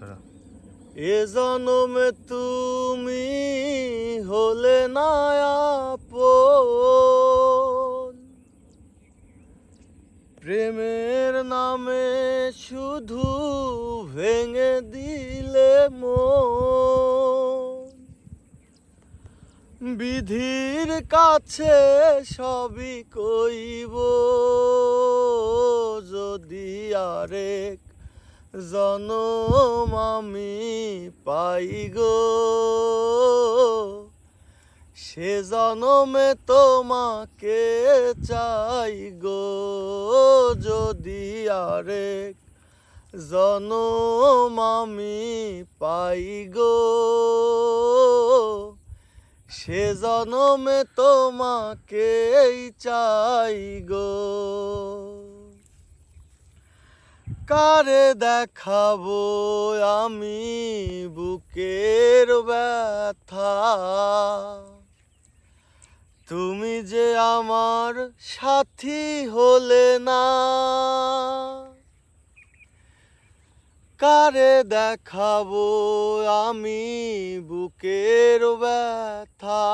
করো। এ জনমে তুমি হলে না আপন, প্রেমের নামে শুধু ভেঙে দিলে মন। বিধির কাছে সবই কইব, যদি আরেক জনম আমি পাই গো, সে জনমে তোমাকে চাই গো। যদি আরেক জনম আমি পাই গো, সে জনমে তোমাকেই চাই গো। কারে দেখাবো আমি বুকের ব্যথা, তুমি যে আমার সাথী হলে না। কারে দেখাবো আমি বুকের ব্যথা,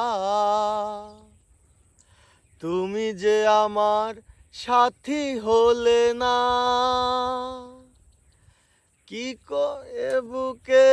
তুমি যে আমার সাথী হলে না। কি করে বুকে